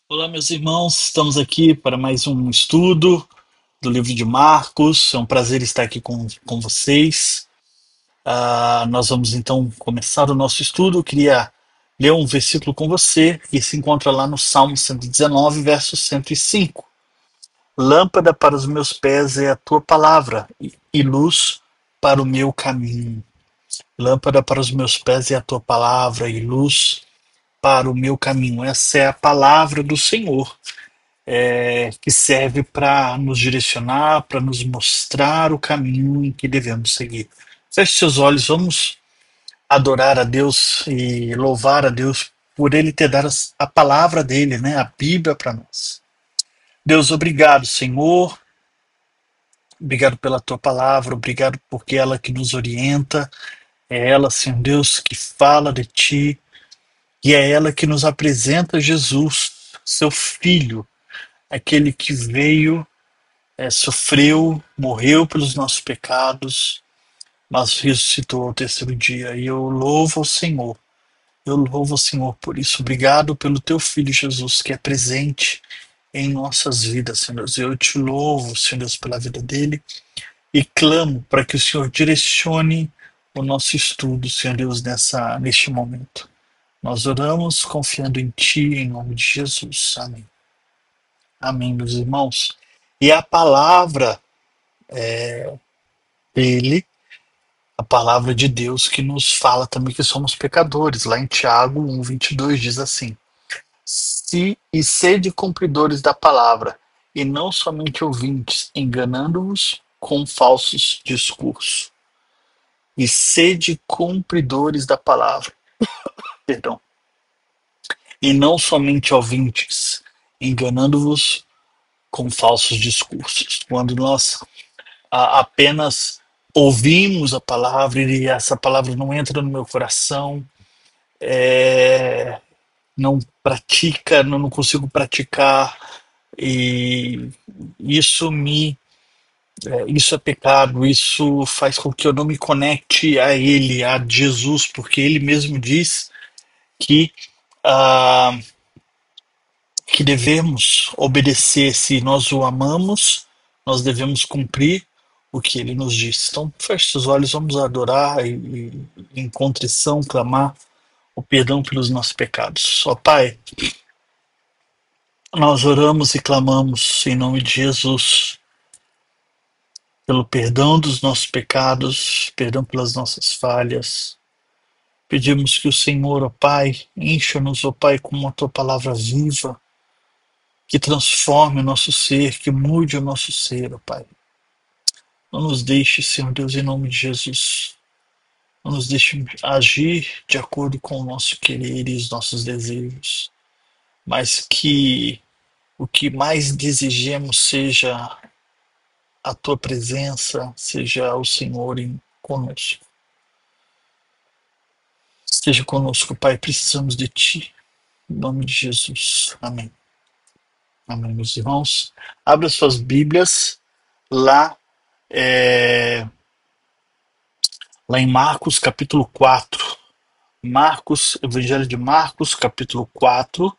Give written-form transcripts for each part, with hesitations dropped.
Olá, meus irmãos, estamos aqui para mais um estudo do livro de Marcos. É um prazer estar aqui com vocês. Nós vamos então começar o nosso estudo. Eu queria ler um versículo com você que se encontra lá no Salmo 119, verso 105. Lâmpada para os meus pés é a tua palavra e luz para o meu caminho. Lâmpada para os meus pés é a tua palavra e luz para o meu caminho. Essa é a palavra do Senhor. Que serve para nos direcionar, para nos mostrar o caminho em que devemos seguir. Feche seus olhos, vamos adorar a Deus e louvar a Deus por Ele ter dado a palavra dele, né, a Bíblia para nós. Deus, obrigado, Senhor, obrigado pela tua palavra, obrigado porque é ela que nos orienta, é ela, Senhor Deus, que fala de ti, e é ela que nos apresenta Jesus, seu Filho, aquele que veio, sofreu, morreu pelos nossos pecados, mas ressuscitou ao terceiro dia. E eu louvo ao Senhor por isso. Obrigado pelo teu Filho Jesus, que é presente em nossas vidas, Senhor Deus. Eu te louvo, Senhor Deus, pela vida dele e clamo para que o Senhor direcione o nosso estudo, Senhor Deus, neste momento. Nós oramos confiando em ti, em nome de Jesus. Amém. Amém, meus irmãos. E a palavra dele, a palavra de Deus, que nos fala também que somos pecadores. Lá em Tiago 1:22 diz assim: sede cumpridores da palavra, e não somente ouvintes, enganando-vos com falsos discursos. E sede cumpridores da palavra, perdão, e não somente ouvintes, enganando-vos com falsos discursos. Quando nós apenas ouvimos a palavra e essa palavra não entra no meu coração, não pratica, não consigo praticar, e isso é pecado, isso faz com que eu não me conecte a Ele, a Jesus, porque Ele mesmo diz que ah, que devemos obedecer. Se nós o amamos, nós devemos cumprir o que ele nos disse. Então, feche os olhos, vamos adorar e em contrição, clamar o perdão pelos nossos pecados. Ó Pai, nós oramos e clamamos em nome de Jesus pelo perdão dos nossos pecados, perdão pelas nossas falhas. Pedimos que o Senhor, ó Pai, encha-nos, ó Pai, com a tua palavra viva, que transforme o nosso ser, que mude o nosso ser, ó Pai. Não nos deixe, Senhor Deus, em nome de Jesus. Não nos deixe agir de acordo com o nosso querer e os nossos desejos, mas que o que mais desejemos seja a tua presença, seja o Senhor conosco. Esteja conosco, Pai, precisamos de Ti. Em nome de Jesus. Amém. Amém, meus irmãos. Abra suas Bíblias lá, lá em Marcos, capítulo 4. Marcos, Evangelho de Marcos, capítulo 4.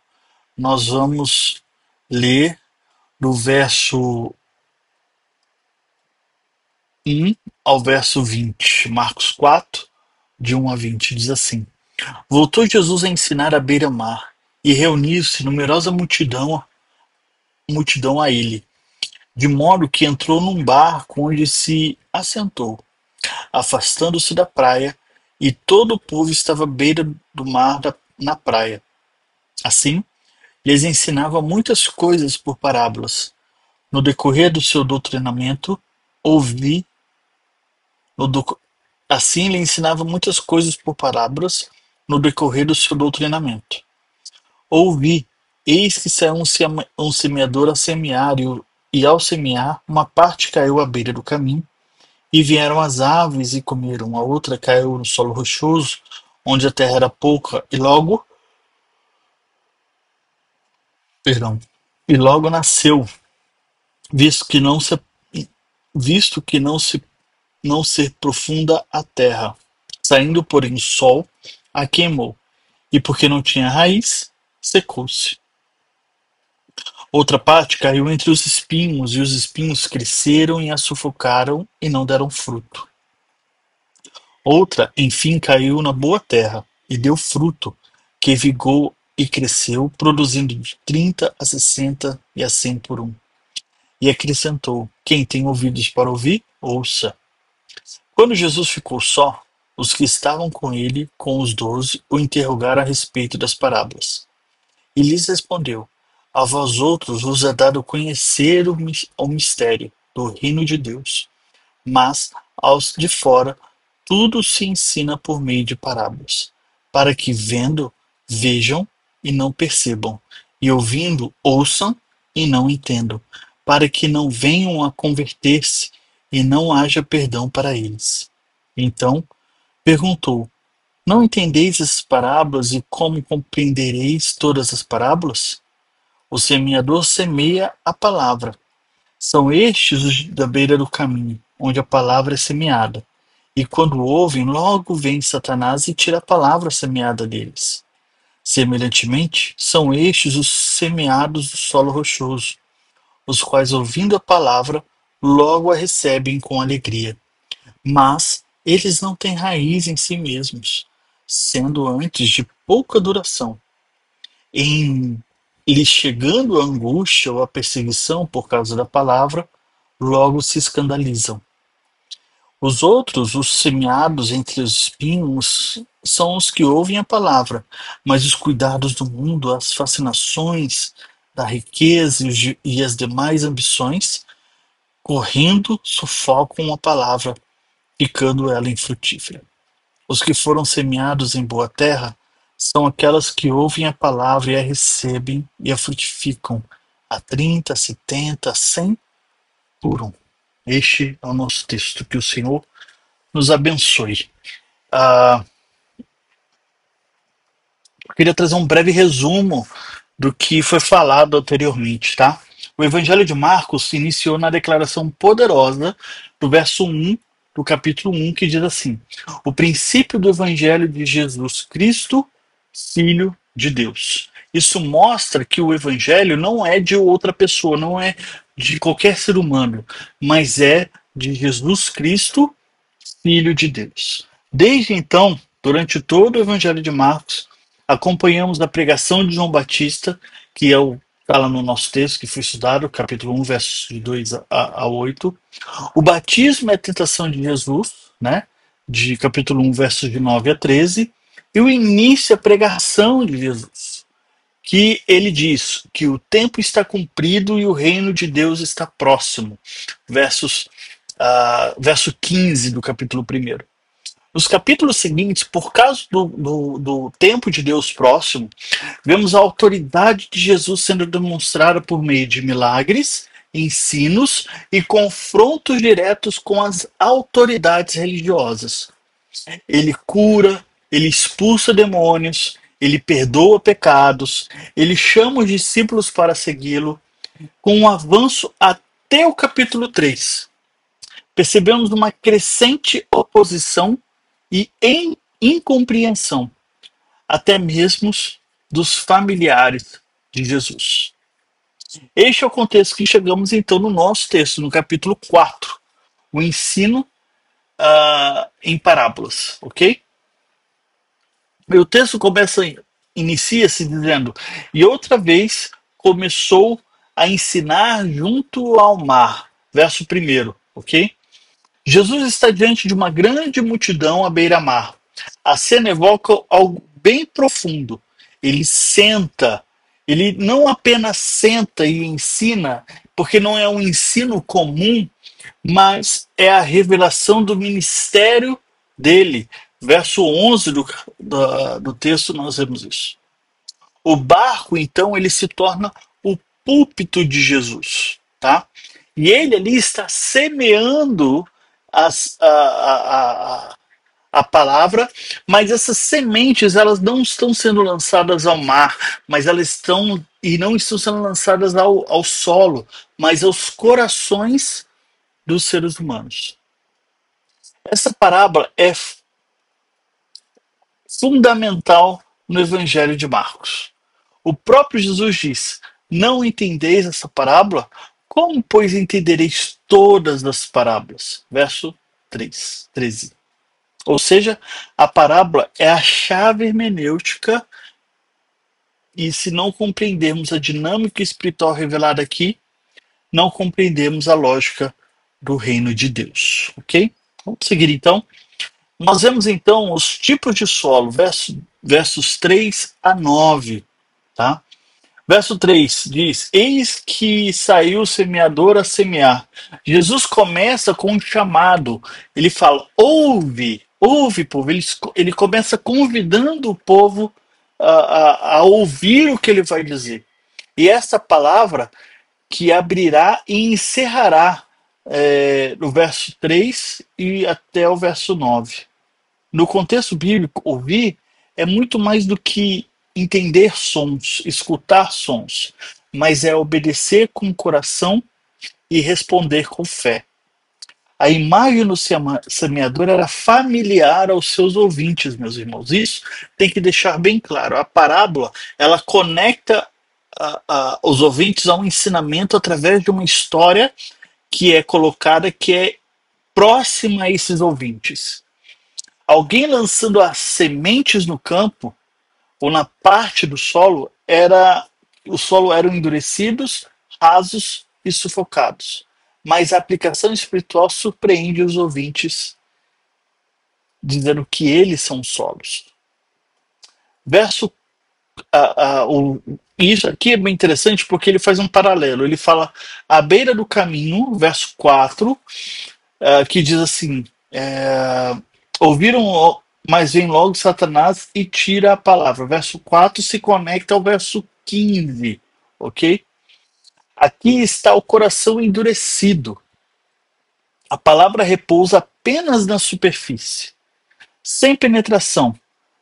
Nós vamos ler do verso 1 ao verso 20. Marcos 4, de 1 a 20, diz assim: Voltou Jesus a ensinar à beira-mar, e reuniu-se numerosa multidão a ele, de modo que entrou num barco onde se assentou, afastando-se da praia, e todo o povo estava à beira do mar na praia. Assim, lhes ensinava muitas coisas por parábolas. No decorrer do seu doutrinamento, Assim lhe ensinava muitas coisas por parábolas no decorrer do seu doutrinamento. Ouvi, eis que saiu um semeador a semear, e ao semear, uma parte caiu à beira do caminho, e vieram as aves e comeram. A outra caiu no solo rochoso, onde a terra era pouca, e logo perdão, e logo nasceu, visto que não se visto que não ser profunda a terra. Saindo, porém, o sol a queimou, e porque não tinha raiz, secou-se. Outra parte caiu entre os espinhos, e os espinhos cresceram e a sufocaram, e não deram fruto. Outra, enfim, caiu na boa terra, e deu fruto, que vigou e cresceu, produzindo de 30 a 60 e a 100 por um. E acrescentou: Quem tem ouvidos para ouvir, ouça. Quando Jesus ficou só, os que estavam com ele, com os 12, o interrogaram a respeito das parábolas. E lhes respondeu: A vós outros vos é dado conhecer o mistério do reino de Deus, mas aos de fora tudo se ensina por meio de parábolas, para que vendo, vejam e não percebam, e ouvindo, ouçam e não entendam, para que não venham a converter-se e não haja perdão para eles. Então perguntou: Não entendeis as parábolas e como compreendereis todas as parábolas? O semeador semeia a palavra. São estes os da beira do caminho, onde a palavra é semeada. E quando ouvem, logo vem Satanás e tira a palavra semeada deles. Semelhantemente, são estes os semeados do solo rochoso, os quais, ouvindo a palavra, logo a recebem com alegria. Mas eles não têm raiz em si mesmos, sendo antes de pouca duração. Em lhes chegando a angústia ou a perseguição por causa da palavra, logo se escandalizam. Os outros, os semeados entre os espinhos, são os que ouvem a palavra, mas os cuidados do mundo, as fascinações da riqueza e as demais ambições, correndo, sufocam a palavra, ficando ela infrutífera. Os que foram semeados em boa terra são aquelas que ouvem a palavra e a recebem e a frutificam a 30, a 70, a 100 por um. Este é o nosso texto. Que o Senhor nos abençoe. Ah, eu queria trazer um breve resumo do que foi falado anteriormente, tá? O Evangelho de Marcos se iniciou na declaração poderosa do verso 1 do capítulo 1, que diz assim: O princípio do Evangelho de Jesus Cristo, Filho de Deus. Isso mostra que o Evangelho não é de outra pessoa, não é de qualquer ser humano, mas é de Jesus Cristo, Filho de Deus. Desde então, durante todo o Evangelho de Marcos, acompanhamos a pregação de João Batista, que é o está lá no nosso texto que foi estudado, capítulo 1, versos de 2 a 8. O batismo é a tentação de Jesus, né? De capítulo 1, versos de 9 a 13. E o início é a pregação de Jesus, que ele diz que o tempo está cumprido e o reino de Deus está próximo. Verso 15 do capítulo 1. Nos capítulos seguintes, por causa do tempo de Deus próximo, vemos a autoridade de Jesus sendo demonstrada por meio de milagres, ensinos e confrontos diretos com as autoridades religiosas. Ele cura, ele expulsa demônios, ele perdoa pecados, ele chama os discípulos para segui-lo, com um avanço até o capítulo 3. Percebemos uma crescente oposição e incompreensão, até mesmo dos familiares de Jesus. Este é o contexto que chegamos então no nosso texto, no capítulo 4, o ensino em parábolas, ok? E o texto inicia-se dizendo: E outra vez começou a ensinar junto ao mar. Verso 1, ok? Jesus está diante de uma grande multidão à beira-mar. A cena evoca algo bem profundo. Ele senta, ele não apenas senta e ensina, porque não é um ensino comum, mas é a revelação do ministério dele. Verso 11 do texto, nós vemos isso. O barco, então, ele se torna o púlpito de Jesus, tá? E ele ali está semeando as, a, a, a, a palavra, mas essas sementes elas não estão sendo lançadas ao mar, mas elas estão e não estão sendo lançadas ao solo, mas aos corações dos seres humanos. Essa parábola é fundamental no Evangelho de Marcos. O próprio Jesus diz: Não entendeis essa parábola? Como, pois, entendereis todas as parábolas? Verso 13. Ou seja, a parábola é a chave hermenêutica, e se não compreendermos a dinâmica espiritual revelada aqui, não compreendemos a lógica do reino de Deus. Ok? Vamos seguir então. Nós vemos então os tipos de solo, versos 3 a 9. Tá? Verso 3 diz: Eis que saiu o semeador a semear. Jesus começa com um chamado. Ele fala: ouve, ouve, povo. Ele começa convidando o povo a ouvir o que ele vai dizer. E essa palavra que abrirá e encerrará no verso 3 e até o verso 9. No contexto bíblico, ouvir é muito mais do que entender sons, escutar sons, mas é obedecer com o coração e responder com fé. A imagem do semeador era familiar aos seus ouvintes, meus irmãos. Isso tem que deixar bem claro. A parábola, ela conecta os ouvintes a um ensinamento através de uma história que é colocada, que é próxima a esses ouvintes. Alguém lançando as sementes no campo ou na parte do solo, os solos eram endurecidos, rasos e sufocados. Mas a aplicação espiritual surpreende os ouvintes, dizendo que eles são solos. Verso isso aqui é bem interessante porque ele faz um paralelo. Ele fala à beira do caminho, verso 4, que diz assim: ouviram, mas vem logo Satanás e tira a palavra. Verso 4 se conecta ao verso 15, ok? Aqui está o coração endurecido. A palavra repousa apenas na superfície, sem penetração.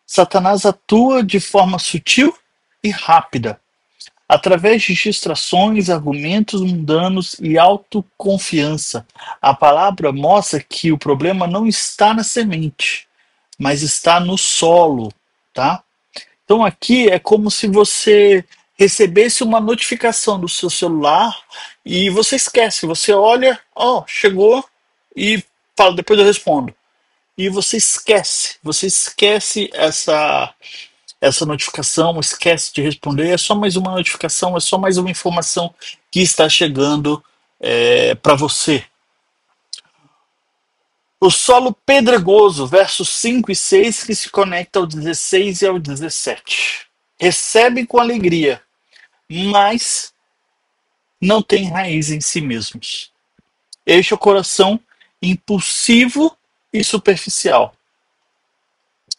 Satanás atua de forma sutil e rápida, através de distrações, argumentos mundanos e autoconfiança. A palavra mostra que o problema não está na semente, mas está no solo, tá? Então aqui é como se você recebesse uma notificação do seu celular e você esquece, você olha, chegou e fala, depois eu respondo. E você esquece essa notificação, esquece de responder, é só mais uma notificação, é só mais uma informação que está chegando para você. O solo pedregoso, versos 5 e 6, que se conecta ao 16 e ao 17. Recebem com alegria, mas não têm raiz em si mesmos. Este é o coração impulsivo e superficial.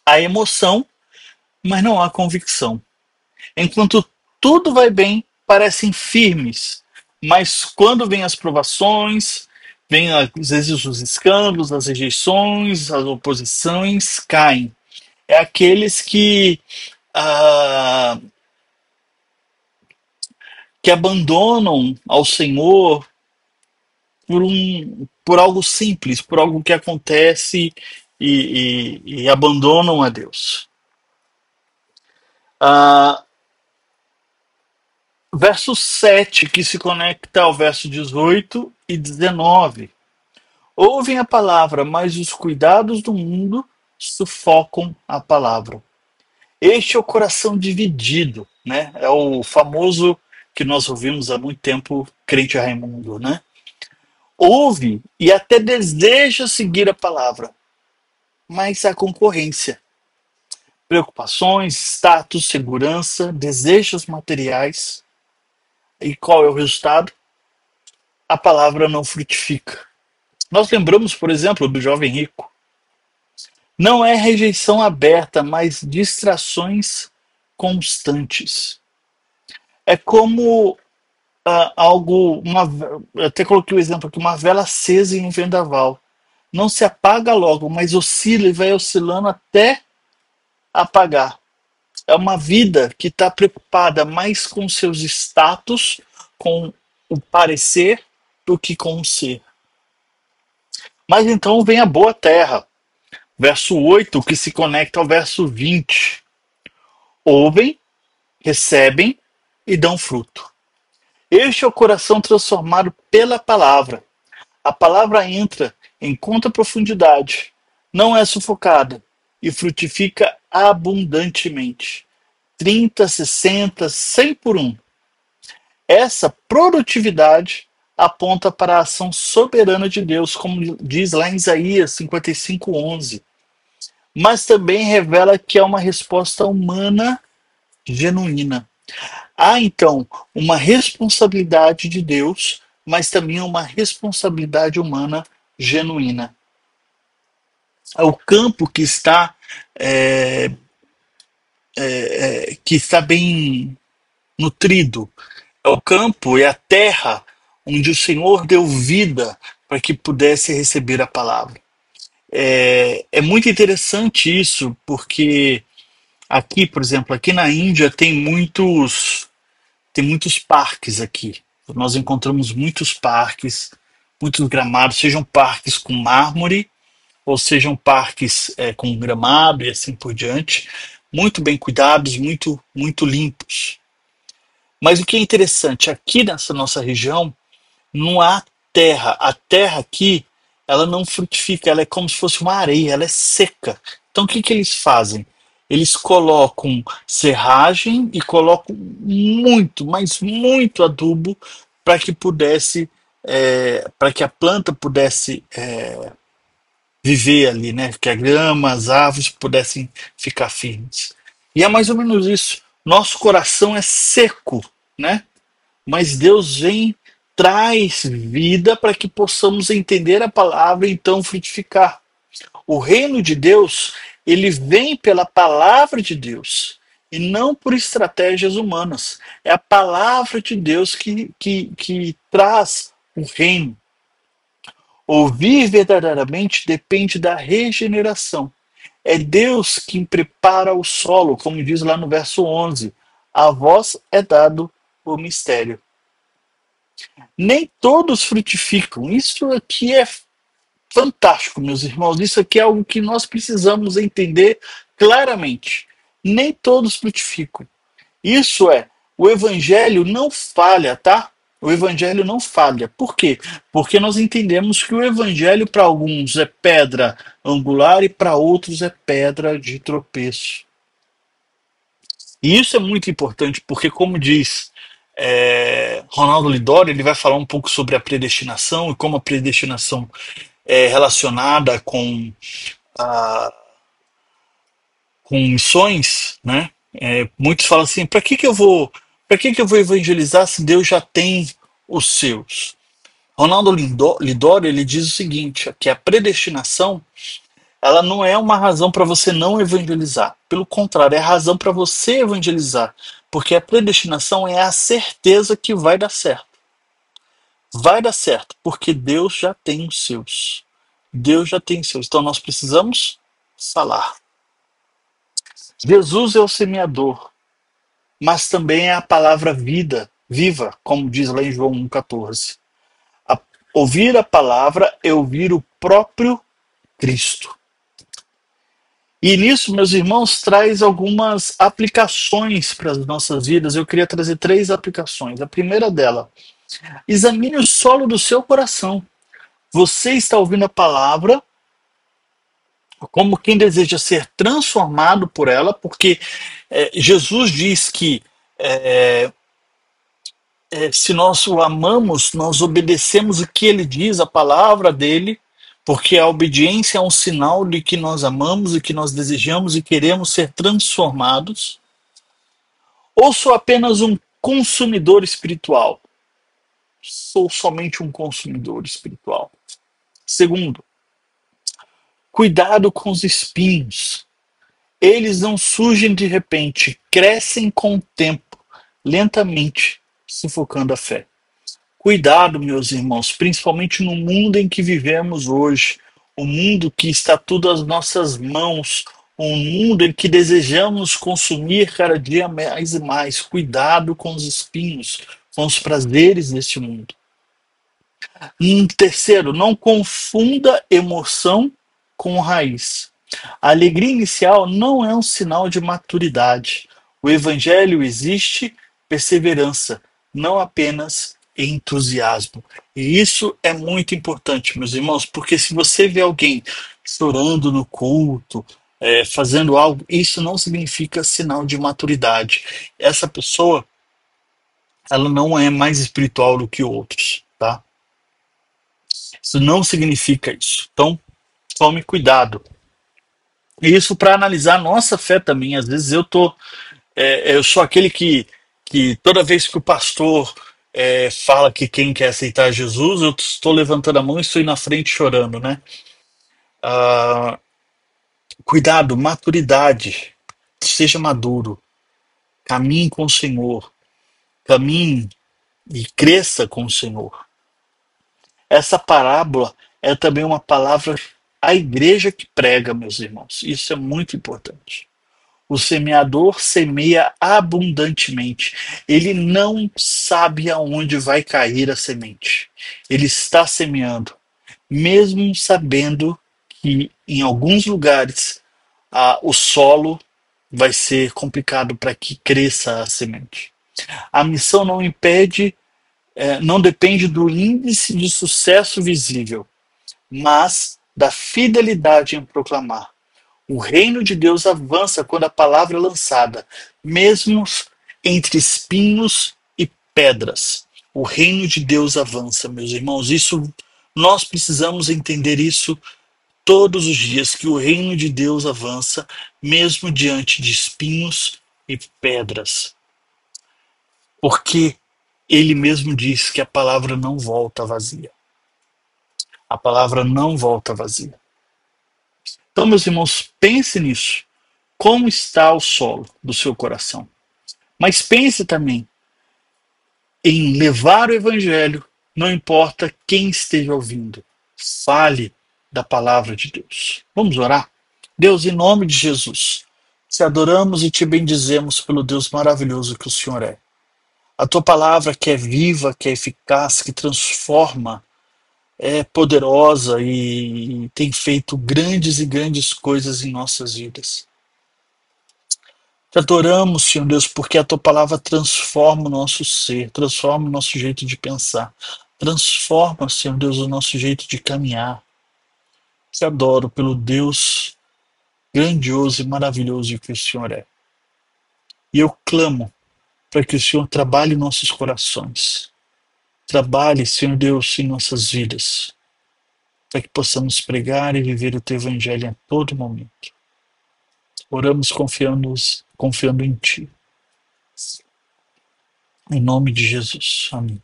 Há emoção, mas não há convicção. Enquanto tudo vai bem, parecem firmes, mas quando vêm as provações, vêm às vezes os escândalos, as rejeições, as oposições, caem. É aqueles ah, que abandonam ao Senhor por algo simples, por algo que acontece e abandonam a Deus. Ah, verso 7, que se conecta ao verso 18 e 19. Ouvem a palavra, mas os cuidados do mundo sufocam a palavra. Este é o coração dividido, né? É o famoso que nós ouvimos há muito tempo, crente Raimundo, né? Ouve e até deseja seguir a palavra, mas há concorrência, preocupações, status, segurança, desejos materiais. E qual é o resultado? A palavra não frutifica. Nós lembramos, por exemplo, do jovem rico. Não é rejeição aberta, mas distrações constantes. É como algo, eu até coloquei o exemplo aqui, uma vela acesa em um vendaval. não se apaga logo, mas oscila e vai oscilando até apagar. É uma vida que está preocupada mais com seus status, com o parecer, do que com o ser. Mas então vem a boa terra. Verso 8, que se conecta ao verso 20. Ouvem, recebem e dão fruto. Este é o coração transformado pela palavra. A palavra entra em conta profundidade, não é sufocada e frutifica abundantemente. 30, 60, 100 por um. Essa produtividade aponta para a ação soberana de Deus, como diz lá em Isaías 55:11. Mas também revela que é uma resposta humana genuína. Há então uma responsabilidade de Deus, mas também uma responsabilidade humana genuína. É o campo é, que está bem nutrido. É o campo, é a terra onde o Senhor deu vida para que pudesse receber a palavra. É muito interessante isso, porque aqui, por exemplo, aqui na Índia tem muitos parques aqui. Nós encontramos muitos parques, muitos gramados, sejam parques com mármore, ou sejam parques com gramado e assim por diante, muito bem cuidados, muito limpos. Mas o que é interessante, aqui nessa nossa região, não há terra. A terra aqui, ela não frutifica, ela é como se fosse uma areia, ela é seca. Então o que, que eles fazem? Eles colocam serragem e colocam muito, mas muito adubo para que pudesse, para que a planta pudesse viver ali, né? Que a grama, as árvores pudessem ficar firmes. E é mais ou menos isso. Nosso coração é seco, né? Mas Deus vem, traz vida para que possamos entender a palavra e então frutificar. O reino de Deus, ele vem pela palavra de Deus e não por estratégias humanas. É a palavra de Deus que traz o reino. Ouvir verdadeiramente depende da regeneração. É Deus quem prepara o solo, como diz lá no verso 11. A vós é dado o mistério. Nem todos frutificam. Isso aqui é fantástico, meus irmãos. Isso aqui é algo que nós precisamos entender claramente. Nem todos frutificam. Isso é, o evangelho não falha, tá? O evangelho não falha. Por quê? Porque nós entendemos que o evangelho para alguns é pedra angular e para outros é pedra de tropeço. E isso é muito importante, porque, como diz Ronaldo Lidório, ele vai falar um pouco sobre a predestinação e como a predestinação é relacionada a, com missões, né? Muitos falam assim: para que eu vou evangelizar se Deus já tem os seus? Ronaldo Lidório ele diz o seguinte: que a predestinação ela não é uma razão para você não evangelizar. Pelo contrário, é a razão para você evangelizar. Porque a predestinação é a certeza que vai dar certo. Vai dar certo, porque Deus já tem os seus. Deus já tem os seus. Então nós precisamos falar. Jesus é o semeador, mas também é a palavra viva, como diz lá em João 1,14. Ouvir a palavra é ouvir o próprio Cristo. E nisso, meus irmãos, traz algumas aplicações para as nossas vidas. Eu queria trazer 3 aplicações. A primeira dela, examine o solo do seu coração. Você está ouvindo a palavra como quem deseja ser transformado por ela, porque Jesus diz que se nós o amamos, nós obedecemos o que ele diz, a palavra dele, porque a obediência é um sinal de que nós amamos e que nós desejamos e queremos ser transformados. Ou sou apenas um consumidor espiritual? Sou somente um consumidor espiritual. Segundo, cuidado com os espinhos. Eles não surgem de repente, crescem com o tempo, lentamente, sufocando a fé. Cuidado, meus irmãos, principalmente no mundo em que vivemos hoje, um mundo que está tudo às nossas mãos, um mundo em que desejamos consumir cada dia mais e mais. Cuidado com os espinhos, com os prazeres deste mundo. Terceiro, não confunda emoção com raiz. A alegria inicial não é um sinal de maturidade. O evangelho existe perseverança, não apenas entusiasmo. E isso é muito importante, meus irmãos, porque se você vê alguém chorando no culto, fazendo algo, isso não significa sinal de maturidade. Essa pessoa, ela não é mais espiritual do que outros, tá? Isso não significa isso. Então, tome cuidado. E isso para analisar a nossa fé também. Às vezes eu sou aquele que toda vez que o pastor fala que quem quer aceitar Jesus, eu estou levantando a mão e estou na frente chorando, né? Ah, cuidado, maturidade, seja maduro, caminhe com o Senhor, caminhe e cresça com o Senhor. Essa parábola é também uma palavra à igreja que prega, meus irmãos. Isso é muito importante. O semeador semeia abundantemente. Ele não sabe aonde vai cair a semente. Ele está semeando, mesmo sabendo que em alguns lugares o solo vai ser complicado para que cresça a semente. A missão não impede, não depende do índice de sucesso visível, mas da fidelidade em proclamar. O reino de Deus avança quando a palavra é lançada, mesmo entre espinhos e pedras. O reino de Deus avança, meus irmãos. Isso nós precisamos entender isso todos os dias, que o reino de Deus avança mesmo diante de espinhos e pedras. Porque ele mesmo diz que a palavra não volta vazia. A palavra não volta vazia. Então, meus irmãos, pense nisso. Como está o solo do seu coração? Mas pense também em levar o evangelho, não importa quem esteja ouvindo. Fale da palavra de Deus. Vamos orar? Deus, em nome de Jesus, te adoramos e te bendizemos pelo Deus maravilhoso que o Senhor é. A tua palavra que é viva, que é eficaz, que transforma, é poderosa e tem feito grandes e grandes coisas em nossas vidas. Te adoramos, Senhor Deus, porque a tua palavra transforma o nosso ser, transforma o nosso jeito de pensar, transforma, Senhor Deus, o nosso jeito de caminhar. Te adoro pelo Deus grandioso e maravilhoso que o Senhor é. E eu clamo para que o Senhor trabalhe em nossos corações. Trabalhe, Senhor Deus, em nossas vidas, para que possamos pregar e viver o teu evangelho a todo momento. Oramos confiando em ti. Em nome de Jesus. Amém.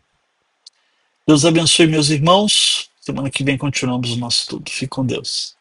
Deus abençoe meus irmãos. Semana que vem continuamos o nosso estudo. Fique com Deus.